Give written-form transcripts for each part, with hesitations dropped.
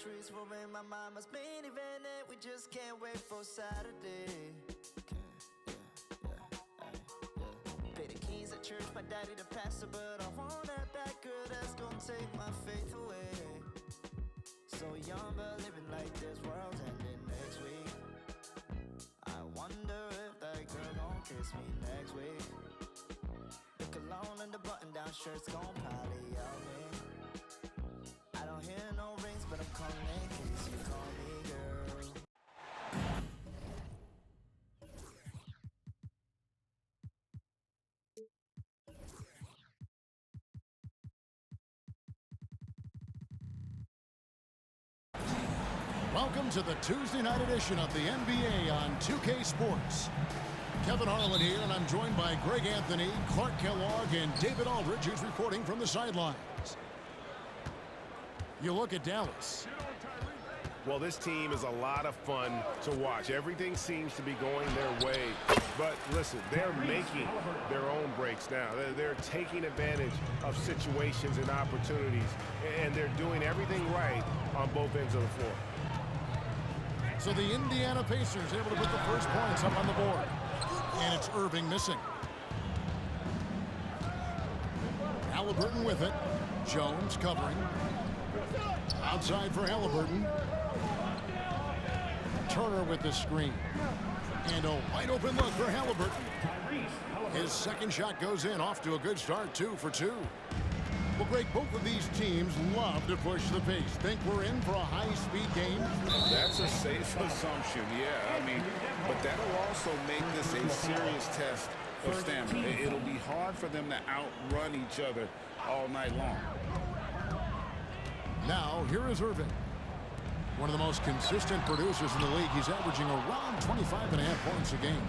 streets were in my mama's minivan, and we just can't wait for Saturday. Pay the keys at church, my daddy the pastor, but I want that bad girl that's gonna take my faith away. So young, but living like this world's ending next week. I wonder if that girl gon' kiss me next week. The cologne and the button-down shirt's gon' probably out me. I don't hear no rings, but I'm calling in case you call me, girl. Welcome to the Tuesday night edition of the NBA on 2K Sports. Kevin Harlan here, and I'm joined by Greg Anthony, Clark Kellogg, and David Aldridge, who's reporting from the sidelines. You look at Dallas. Well, this team is a lot of fun to watch. Everything seems to be going their way. But listen, they're making their own breaks now. They're taking advantage of situations and opportunities, and they're doing everything right on both ends of the floor. So the Indiana Pacers able to put the first points up on the board. And it's Irving missing. Halliburton with it. Jones covering. Outside for Halliburton. Turner with the screen. And a wide open look for Halliburton. His second shot goes in, off to a good start, 2 for 2. Well, Greg, both of these teams love to push the pace. Think we're in for a high-speed game? That's a safe assumption, yeah. I mean, but that'll also make this a serious test of stamina. It'll be hard for them to outrun each other all night long. Now, here is Irving. One of the most consistent producers in the league. He's averaging around 25.5 points a game.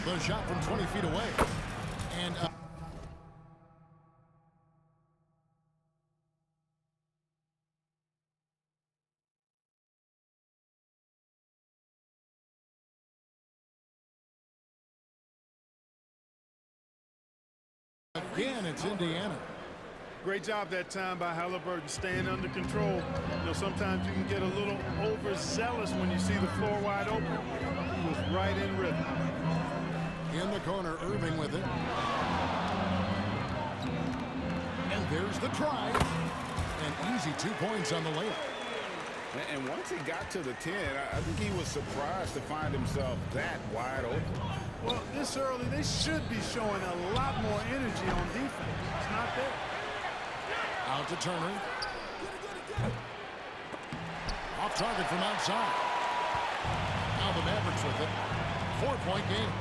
The shot from 20 feet away. And again, it's Indiana. Great job that time by Halliburton, staying under control. You know, sometimes you can get a little overzealous when you see the floor wide open. He was right in rhythm. In the corner, Irving with it. And there's the try. An easy 2 points on the layup. And once he got to the 10, I think he was surprised to find himself that wide open. Well, this early, they should be showing a lot more energy on defense. It's not there. Out to Turner. Off target from outside. Now the Mavericks with it. 4-point game.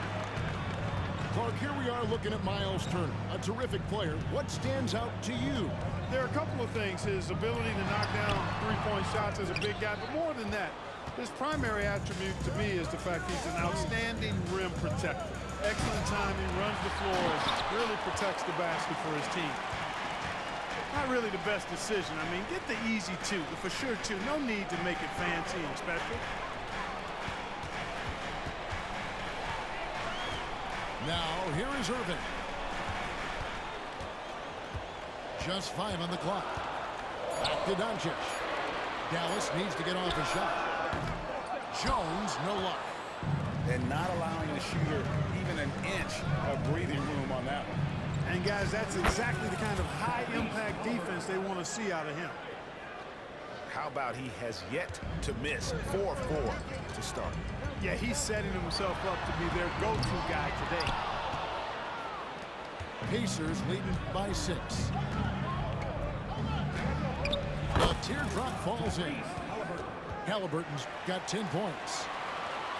Clark, here we are looking at Miles Turner, a terrific player. What stands out to you? There are a couple of things. His ability to knock down three-point shots as a big guy, but more than that, his primary attribute to me is the fact he's an outstanding rim protector. Excellent timing, runs the floor, really protects the basket for his team. Not really the best decision. I mean, get the easy 2, for sure 2. No need to make it fancy and special. Now, here is Irving. Just 5 on the clock. Back to Doncic. Dallas needs to get off a shot. Jones, no luck. And not allowing the shooter even an inch of breathing room on that one. And, guys, that's exactly the kind of high-impact defense they want to see out of him. How about he has yet to miss 4-4 to start? Yeah, he's setting himself up to be their go-to guy today. Pacers leading by 6. The teardrop falls in. Halliburton's got 10 points.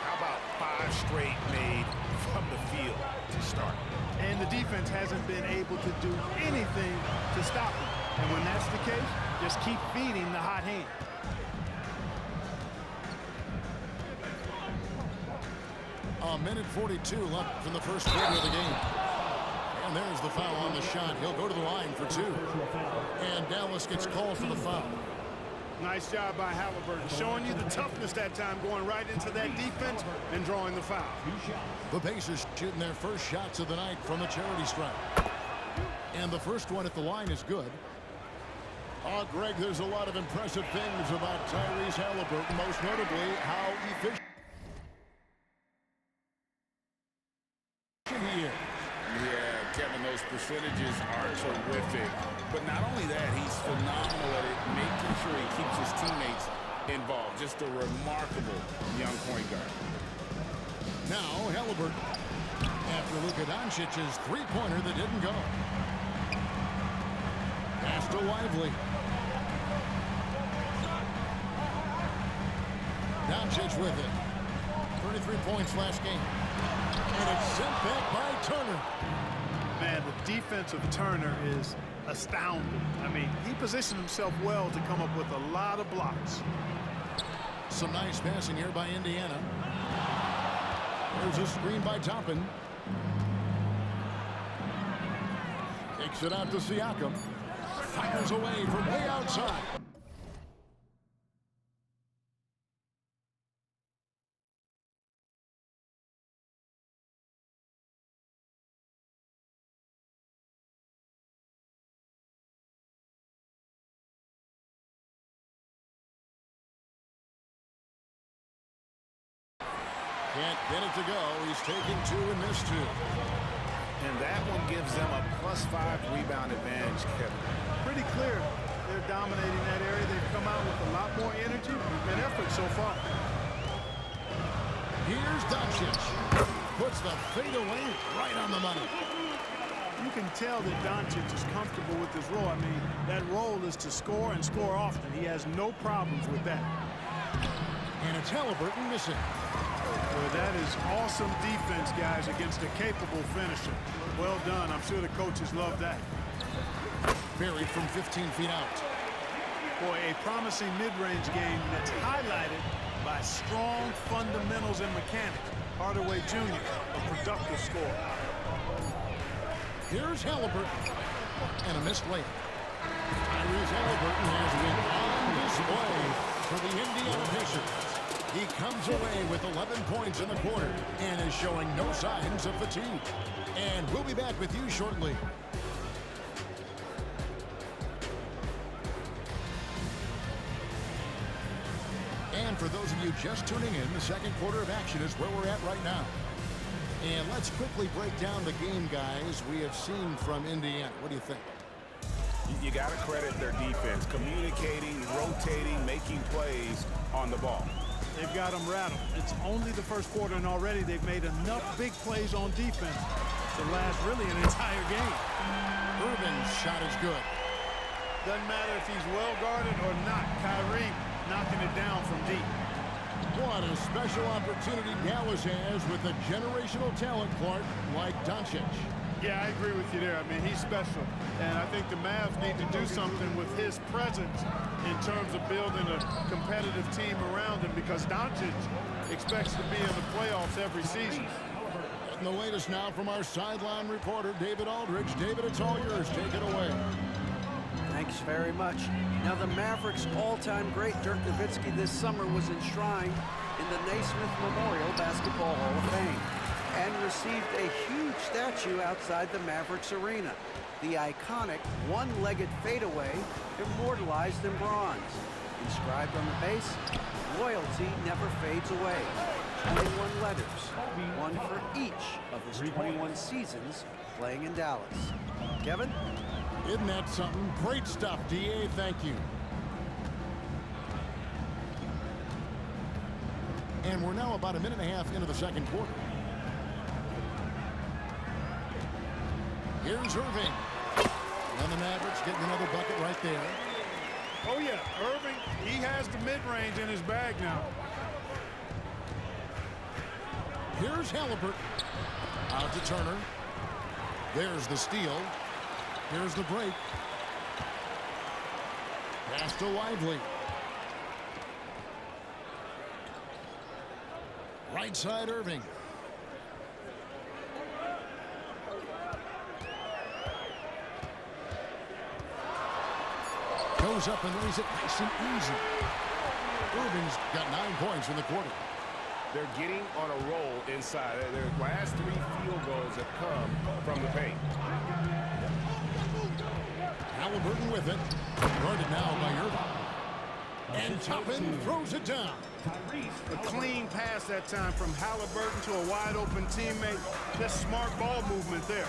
How about 5 straight made from the field to start? And the defense hasn't been able to do anything to stop him. And when that's the case, just keep feeding the hot hand. A minute 42 left in the first quarter of the game. And there's the foul on the shot. He'll go to the line for 2. And Dallas gets called for the foul. Nice job by Halliburton, showing you the toughness that time, going right into that defense and drawing the foul. The Pacers shooting their first shots of the night from the charity stripe. And the first one at the line is good. Oh, Greg, there's a lot of impressive things about Tyrese Haliburton, most notably how efficient he is. Yeah, Kevin, those percentages are terrific. But not only that, he's phenomenal at it, making sure he keeps his teammates involved. Just a remarkable young point guard. Now, Haliburton, after Luka Doncic's three-pointer that didn't go. Pass to Lively. Doncic with it. 33 points last game. And it's sent back by Turner. Man, the defense of Turner is astounding. I mean, he positioned himself well to come up with a lot of blocks. Some nice passing here by Indiana. There's a screen by Toppin. Kicks it out to Siakam. Fires away from way outside. Can't get it to go. He's taken two and missed two. And that one gives them a +5 rebound advantage, Kevin. Pretty clear they're dominating that area. They've come out with a lot more energy and effort so far. Here's Doncic. Puts the fadeaway right on the money. You can tell that Doncic is comfortable with his role. I mean, that role is to score and score often. He has no problems with that. And it's Haliburton missing. Well, that is awesome defense, guys, against a capable finisher. Well done. I'm sure the coaches love that. Buried from 15 feet out. Boy, a promising mid-range game that's highlighted by strong fundamentals and mechanics. Hardaway Jr., a productive scorer. Here's Haliburton. And a missed layup. Tyrese Haliburton has been on display for the Indiana Pacers. He comes away with 11 points in the quarter and is showing no signs of fatigue. And we'll be back with you shortly. And for those of you just tuning in, the second quarter of action is where we're at right now. And let's quickly break down the game, guys, we have seen from Indiana. What do you think? You got to credit their defense, communicating, rotating, making plays on the ball. They've got them rattled. It's only the first quarter, and already they've made enough big plays on defense to last really an entire game. Irving's shot is good. Doesn't matter if he's well guarded or not. Kyrie knocking it down from deep. What a special opportunity Dallas has with a generational talent, Clark, like Doncic. Yeah, I agree with you there. I mean, he's special. And I think the Mavs need to do something with his presence in terms of building a competitive team around him, because Doncic expects to be in the playoffs every season. And the latest now from our sideline reporter, David Aldridge. David, it's all yours. Take it away. Thanks very much. Now, the Mavericks' all-time great Dirk Nowitzki this summer was enshrined in the Naismith Memorial Basketball Hall of Fame and received a huge statue outside the Mavericks arena. The iconic one-legged fadeaway immortalized in bronze. Inscribed on the base, loyalty never fades away. 21 letters, one for each of his 21 seasons playing in Dallas. Kevin? Isn't that something? Great stuff, D.A. Thank you. And we're now about a minute and a half into the second quarter. Here's Irving. And the Mavericks getting another bucket right there. Oh, yeah, Irving, he has the mid-range in his bag now. Here's Haliburton. Out to Turner. There's the steal. Here's the break. Pass to Lively. Right side Irving. Goes up and lays it nice and easy. Irving's got 9 points in the quarter. They're getting on a roll inside. Their last 3 field goals have come from the paint. Halliburton with it. Guarded now by Irving. And Toppin throws it down. A clean pass that time from Halliburton to a wide-open teammate. Just smart ball movement there.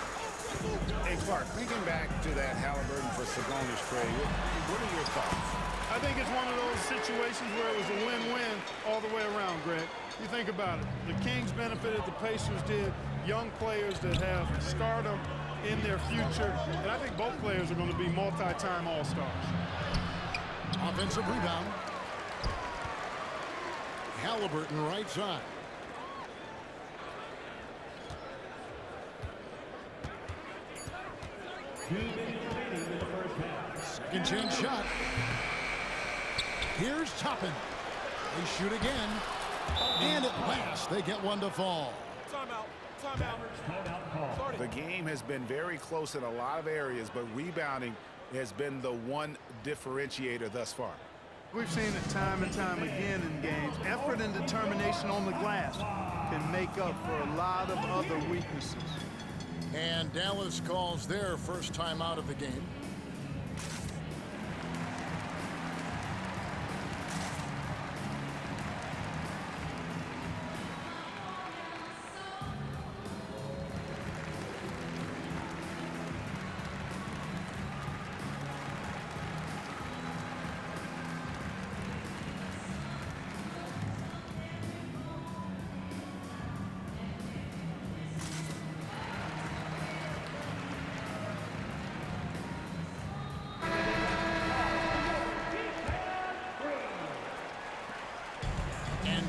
Hey, Clark, thinking back to that Halliburton for Sabonis trade, what are your thoughts? I think it's one of those situations where it was a win-win all the way around, Greg. You think about it. The Kings benefited, the Pacers did. Young players that have stardom in their future. And I think both players are going to be multi-time All-Stars. Offensive rebound. Halliburton right side. Second chance shot. Here's Toppin. They shoot again. And at last, they get one to fall. Timeout. Timeout. The game has been very close in a lot of areas, but rebounding has been the one differentiator thus far. We've seen it time and time again in games. Effort and determination on the glass can make up for a lot of other weaknesses. And Dallas calls their first time out of the game.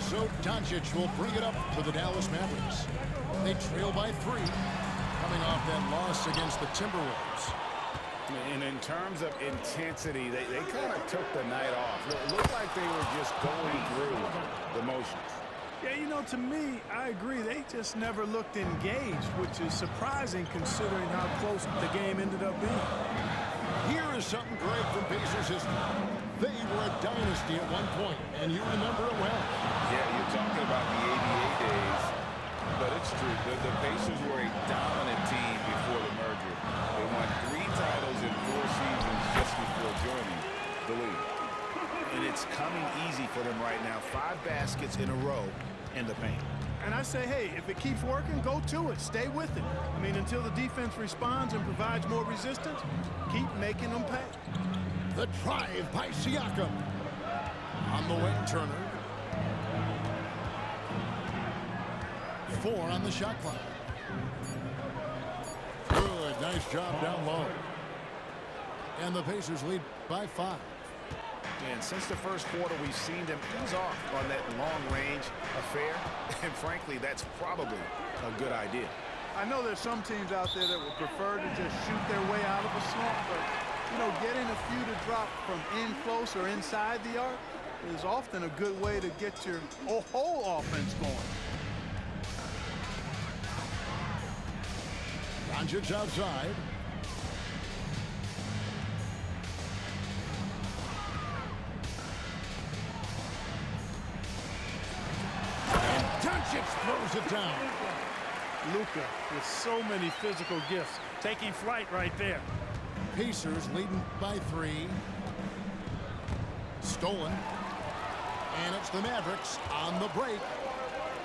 So Doncic will bring it up for the Dallas Mavericks. They trail by 3, coming off that loss against the Timberwolves. And in terms of intensity, they kind of took the night off. It looked like they were just going through the motions. Yeah, you know, to me, I agree. They just never looked engaged, which is surprising considering how close the game ended up being. Here is something great from Pacers history. They were a dynasty at one point, and you remember it well. Yeah, you're talking about the ABA days, but it's true. The Pacers were a dominant team before the merger. They won 3 titles in 4 seasons just before joining the league. And it's coming easy for them right now. 5 baskets in a row in the paint. And I say, hey, if it keeps working, go to it. Stay with it. I mean, until the defense responds and provides more resistance, keep making them pay. The drive by Siakam. On the wing, Turner. 4 on the shot clock. Good, nice job down low. And the Pacers lead by 5. And since the first quarter, we've seen them ease off on that long-range affair. And frankly, that's probably a good idea. I know there's some teams out there that would prefer to just shoot their way out of a slump, but, you know, getting a few to drop from in close or inside the arc is often a good way to get your whole offense going. Doncic outside. And Doncic throws it down. Luka with so many physical gifts, taking flight right there. Pacers leading by 3. Stolen. And it's the Mavericks on the break.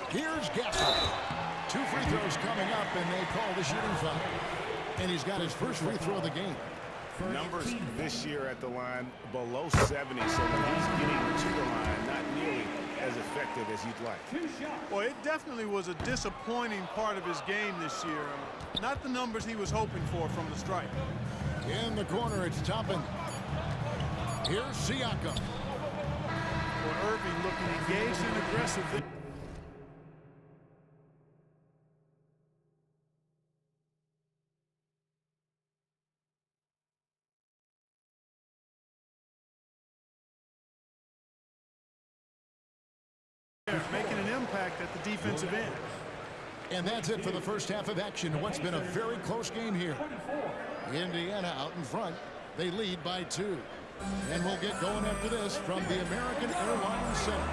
Here's Gasol. 2 free throws coming up, and they call the shooting foul. And he's got his first free throw of the game. Numbers this year at the line below 70, so when he's getting to the line, not nearly as effective as you'd like. Well, it definitely was a disappointing part of his game this year. Not the numbers he was hoping for from the stripe. In the corner, it's Toppin. Here's Siakam. Well, Irving looking engaged and aggressive. Making an impact at the defensive end. And that's it for the first half of action. What's been a very close game here. Indiana out in front. They lead by 2. And we'll get going after this from the American Airlines Center.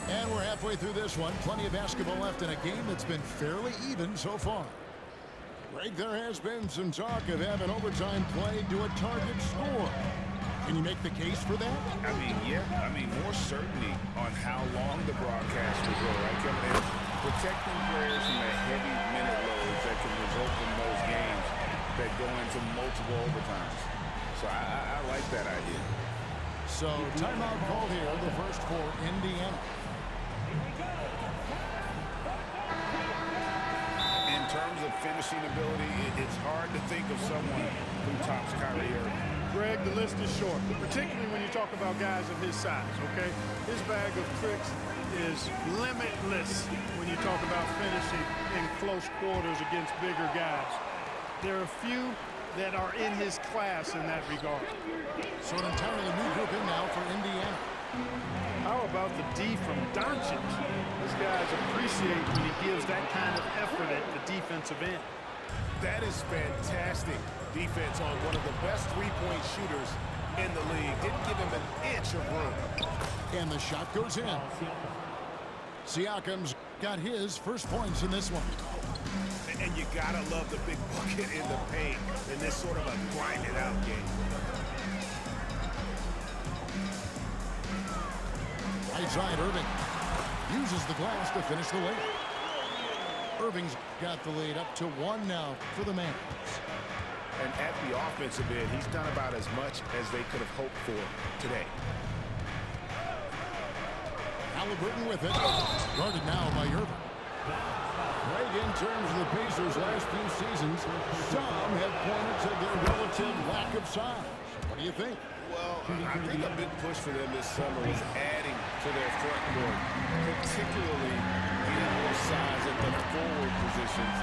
And we're halfway through this one. Plenty of basketball left in a game that's been fairly even so far. Greg, there has been some talk of having overtime play to a target score. Can you make the case for that? I mean, yeah. I mean, more certainty on how long the broadcast will go, right, Kevin? And protecting players from the heavy minute loads that can result in those games that go into multiple overtimes. So I like that idea. So timeout call here, the first for Indiana. In terms of finishing ability, it's hard to think of someone who tops Kyrie Irving. Greg, the list is short, particularly when you talk about guys of his size, okay? His bag of tricks is limitless when you talk about finishing in close quarters against bigger guys. There are few that are in his class in that regard. So an entirely new group in now for Indiana. How about the D from Doncic? These guys appreciate when he gives that kind of effort at the defensive end. That is fantastic defense on one of the best three-point shooters in the league. Didn't give him an inch of room. And the shot goes in. Siakam's got his first points in this one. And you gotta love the big bucket in the paint in this sort of a grinded-out game. Right side, Irving uses the glass to finish the layup. Irving's got the lead up to 1 now for the Mavs. And at the offensive end, he's done about as much as they could have hoped for today. Halliburton with it. Guarded now by Irving. Right, in terms of the Pacers' last few seasons, some have pointed to their relative lack of size. What do you think? Well, I think a big push for them this summer is adding to their front court, particularly getting more size at the forward positions.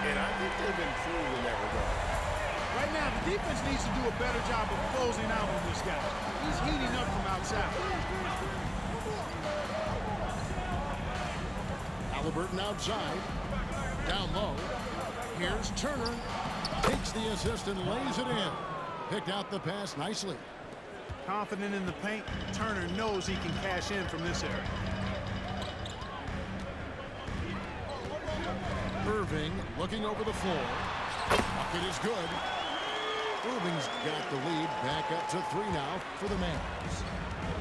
And I think they've improved in that regard. Right now, the defense needs to do a better job of closing out on this guy. He's heating up from outside. Halliburton outside. Down low. Here's Turner. Takes the assist and lays it in. Picked out the pass nicely. Confident in the paint, Turner knows he can cash in from this area. Irving looking over the floor. Bucket is good. Irving's got the lead back up to 3 now for the Mavs.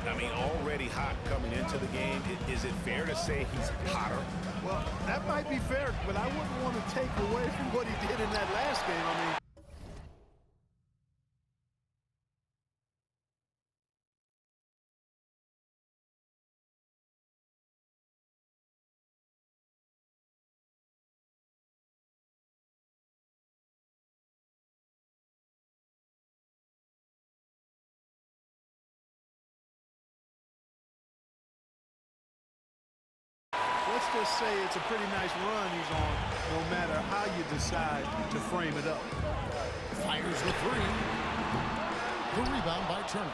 I mean, already hot coming into the game. Is it fair to say he's hotter? Well, that might be fair, but I wouldn't want to take away from what he did in that last game. I mean, let's just say it's a pretty nice run he's on, no matter how you decide to frame it up. Fires the 3. The rebound by Turner.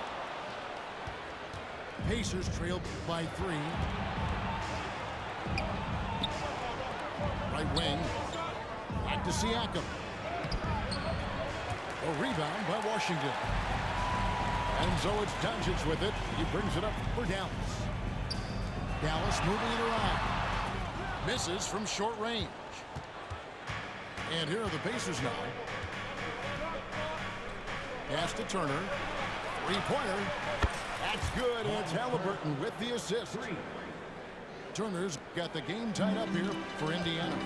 Pacers trail by 3. Right wing. Back to Siakam. A rebound by Washington. And so it's Doncic with it. He brings it up for Dallas. Dallas moving it around. Misses from short range. And here are the Pacers now. Pass to Turner. 3-pointer. That's good. And it's Halliburton with the assist. Turner's got the game tied up here for Indiana.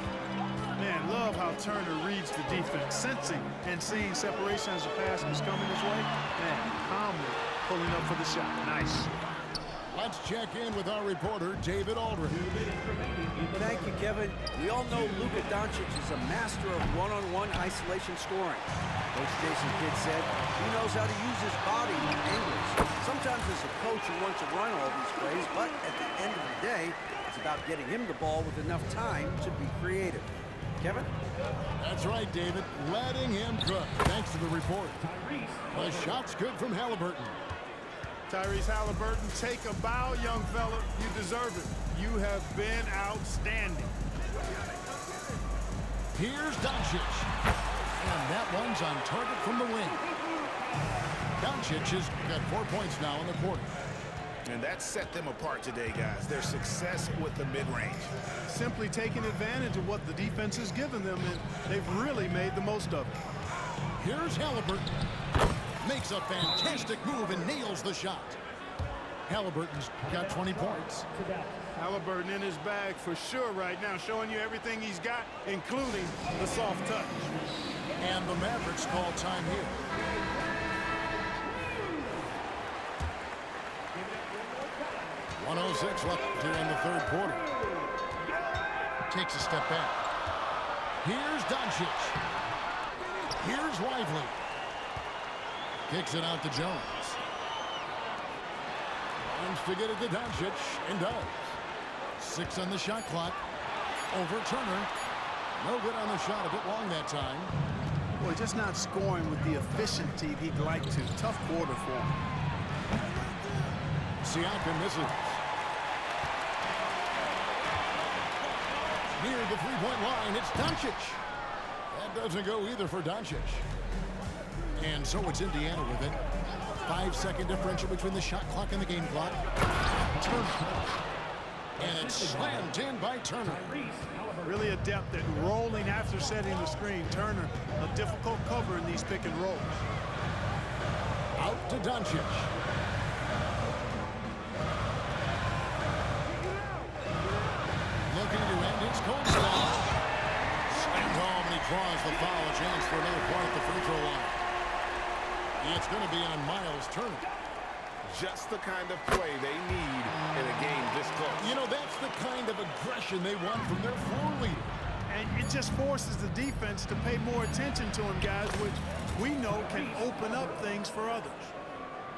Man, love how Turner reads the defense, sensing and seeing separation as the pass is coming his way. Man, calmly pulling up for the shot. Nice. Let's check in with our reporter, David Aldridge. Thank you, Kevin. We all know Luka Doncic is a master of one-on-one isolation scoring. Coach Jason Kidd said he knows how to use his body and angles. Sometimes as a coach you want to run all these plays, but at the end of the day, it's about getting him the ball with enough time to be creative. Kevin? That's right, David. Letting him cook. Thanks to the report. The shot's good from Halliburton. Tyrese Halliburton, take a bow, young fella. You deserve it. You have been outstanding. Here's Doncic. And that one's on target from the wing. Doncic has got 4 points now in the quarter. And that set them apart today, guys. Their success with the mid-range. Simply taking advantage of what the defense has given them, and they've really made the most of it. Here's Halliburton. Makes a fantastic move and nails the shot. Halliburton's got 20 points. Halliburton in his bag for sure right now, showing you everything he's got, including the soft touch. And the Mavericks call time here. .106 left here in the third quarter. Takes a step back. Here's Doncic. Here's Lively. Kicks it out to Jones. Wants to get it to Doncic, and does. 6 on the shot clock. Over Turner. No good on the shot. A bit long that time. Boy, just not scoring with the efficiency he'd like to. Tough quarter for him. Siakam misses. Near the three-point line, it's Doncic. That doesn't go either for Doncic. And so it's Indiana with it. 5-second differential between the shot clock and the game clock. Turner. And it's slammed in by Turner. Really adept at rolling after setting the screen. Turner, a difficult cover in these pick and rolls. Out to Doncic. Looking to end its cold spell. Slammed home, and he draws the foul. A chance for another point at the free throw line. It's going to be on Miles Turner. Just the kind of play they need in a game this close. You know, that's the kind of aggression they want from their floor leader. And it just forces the defense to pay more attention to him, guys, which we know can open up things for others.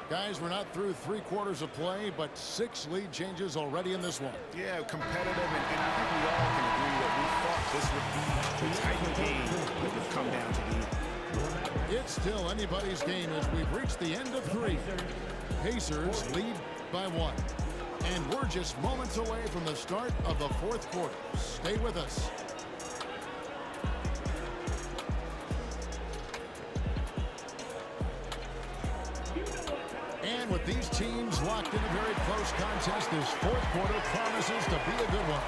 Guys, we're not through 3 quarters of play, but 6 lead changes already in this one. Yeah, competitive, and I think we all can agree that we thought this would be a tight game that would come down to the end. It's still anybody's game as we've reached the end of 3. Pacers lead by 1. And we're just moments away from the start of the 4th quarter. Stay with us. And with these teams locked in a very close contest, this 4th quarter promises to be a good one.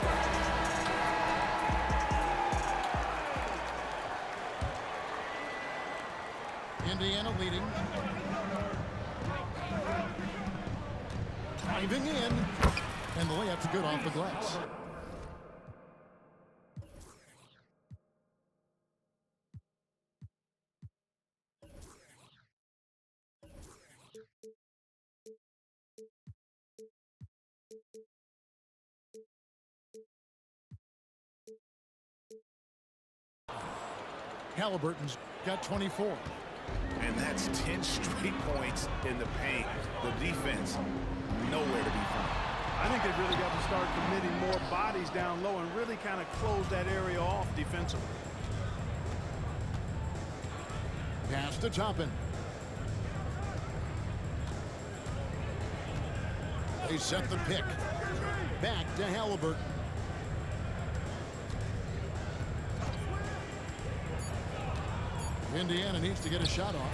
Indiana leading. Driving in. And the layup's good off the glass. Halliburton's got 24. And that's 10 straight points in the paint. The defense, nowhere to be found. I think they've really got to start committing more bodies down low and really kind of close that area off defensively. Pass to Toppin. They set the pick. Back to Halliburton. Indiana needs to get a shot off.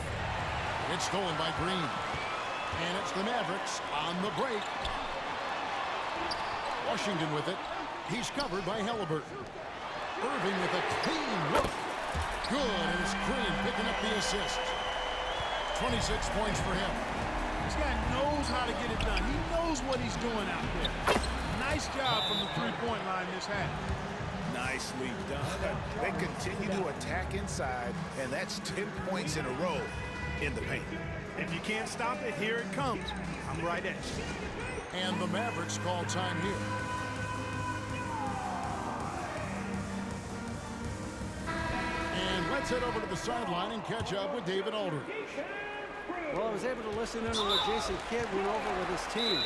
It's stolen by Green. And it's the Mavericks on the break. Washington with it. He's covered by Halliburton. Irving with a clean look. Good, and it's Green picking up the assist. 26 points for him. This guy knows how to get it done. He knows what he's doing out there. Nice job from the three-point line this half. Nicely done. They continue to attack inside, and that's 10 points in a row in the paint. If you can't stop it, here it comes. I'm right at you. And the Mavericks call time here. And let's head over to the sideline and catch up with David Aldridge. Well, I was able to listen in to what Jason Kidd went over with his team.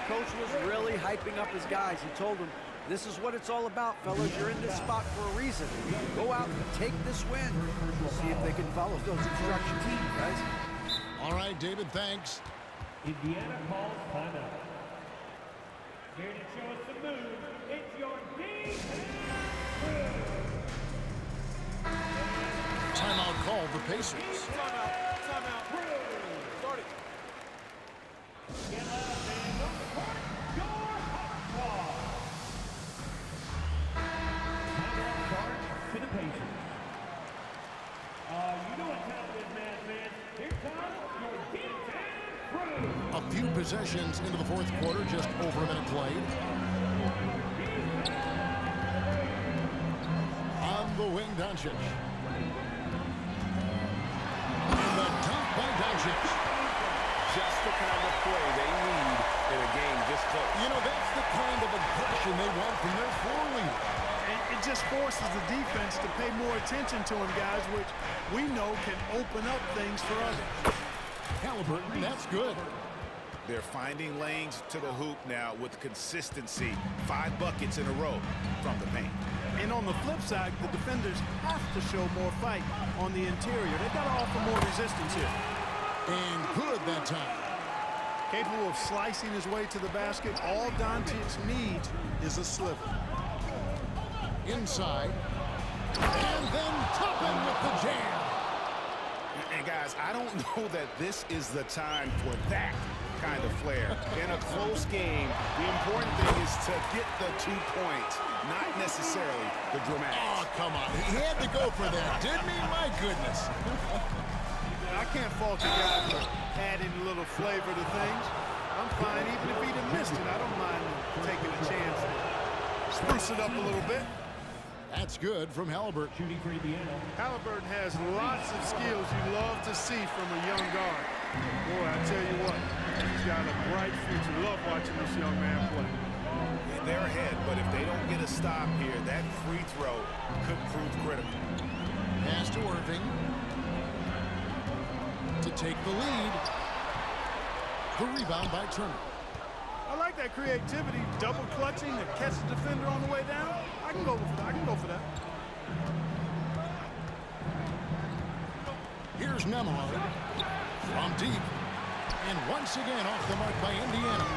Coach was really hyping up his guys. He told them, this is what it's all about, fellas. You're in this spot for a reason. Go out and take this win. We'll see if they can follow those instructions, guys. All right, David, thanks. Indiana calls timeout. Here to show us the move, it's your defense. Timeout called the Pacers. Timeout. Start it. Get up and possessions into the fourth quarter, just over a minute played. On the wing, Doncic. And the dunk by Doncic. Just the kind of play they need in a game this close. You know, that's the kind of aggression they want from their floor leader. It just forces the defense to pay more attention to him, guys, which we know can open up things for others. Halliburton, that's good. They're finding lanes to the hoop now with consistency. 5 buckets in a row from the paint. And on the flip side, the defenders have to show more fight on the interior. They've got to offer more resistance here. And good that time. Capable of slicing his way to the basket. All Doncic needs is a sliver. Inside. And then Toppin with the jam. And guys, I don't know that this is the time for that kind of flair. In a close game, the important thing is to get the 2 points, not necessarily the dramatics. Oh, come on. He had to go for that, didn't he? My goodness. I can't fault the guy for adding a little flavor to things. I'm fine. Even if he'd have missed it, I don't mind taking a chance to spruce it up a little bit. That's good from Halliburton. Shooting for Indiana. Halliburton has lots of skills you love to see from a young guard. Boy, I tell you what, he's got a bright future. Love watching this young man play. And they're ahead, but if they don't get a stop here, that free throw could prove critical. Pass to Irving to take the lead. The rebound by Turner. I like that creativity, double clutching to catch the defender on the way down. I can go for that. Here's Nembhard from deep. And once again off the mark by Indiana.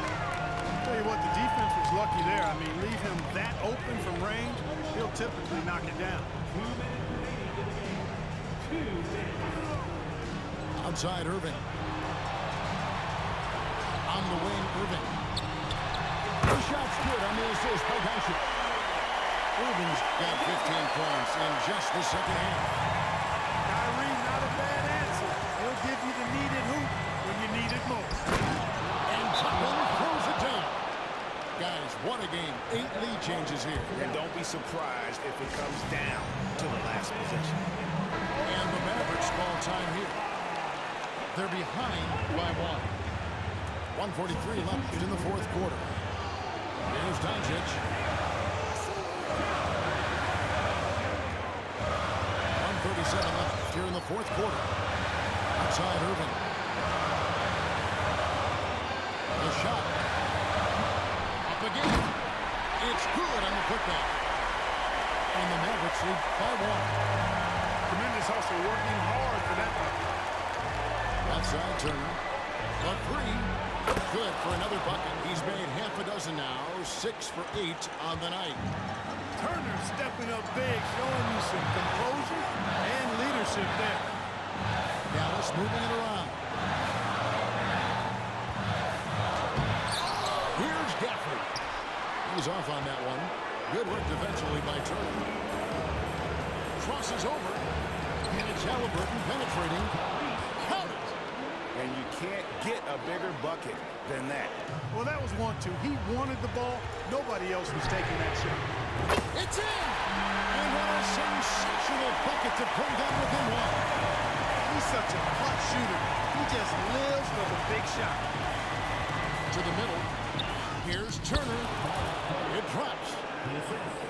Tell you what, the defense was lucky there. I mean, leave him that open from range, he'll typically knock it down. 2 minutes. Outside Irving. On the wing, Irving. The shot's good on the assist by Doncic. Irving's got 15 points in just the second half. Kyrie, not a bad answer. He'll give you the needed hoop when you need it most. And Toppin throws it down. Guys, what a game. 8 lead changes here. And don't be surprised if it comes down to the last possession. And the Mavericks call time here. They're behind by 1. 1:43 left in the fourth quarter. Here's Doncic. 1:37 left here in the fourth quarter. Outside Irving. The shot. Up again. It's good on the putback. And the Mavericks lead by 1. Tremendous hustle, working hard for that bucket. Outside Turner. The 3. Good for another bucket. He's made half a dozen now. 6 for 8 on the night. Turner stepping up big, showing you some composure and leadership there. Dallas moving it around. Here's Gafford. He's off on that one. Good work defensively by Turner. Crosses over. And it's Halliburton penetrating. Count it. And you can't get a bigger bucket than that. Well, that was 1-2. He wanted the ball. Nobody else was taking that shot. It's in! And what a sensational bucket to bring down within 1. He's such a clutch shooter. He just lives for the big shot. To the middle. Here's Turner. It drops.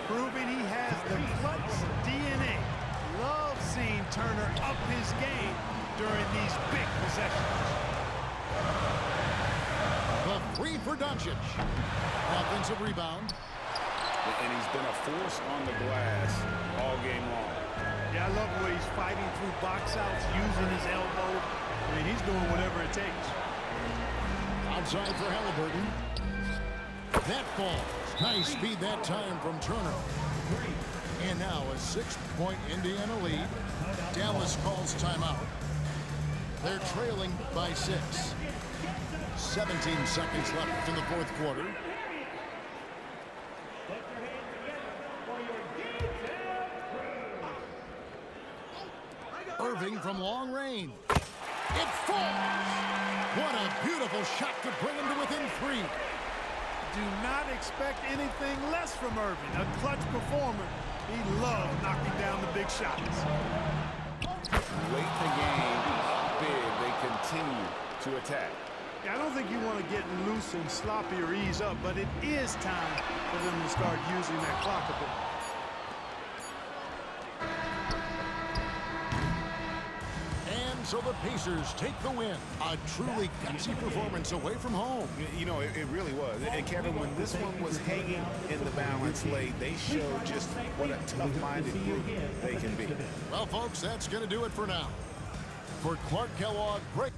Proving he has the clutch DNA. Love seeing Turner up his game during these big possessions. The 3 for Doncic. Offensive rebound. And he's been a force on the glass all game long. Yeah, I love the way he's fighting through box outs, using his elbow. I mean, he's doing whatever it takes. Outside for Halliburton. That falls. Nice speed that time from Turner. And now a 6-point Indiana lead. Dallas calls timeout. They're trailing by 6. 17 seconds left in the fourth quarter. Irving from long range. It falls. What a beautiful shot to bring him to within 3. Do not expect anything less from Irving. A clutch performer. He loves knocking down the big shots. Late in the game, big, they continue to attack. Yeah, I don't think you want to get loose and sloppy or ease up, but it is time for them to start using that clock a bit. And so the Pacers take the win. A truly gutsy performance away from home. You know, it really was. And Kevin, when this one was hanging in the balance late, they showed just what a tough-minded group they can be. Well, folks, that's going to do it for now. For Clark Kellogg, break.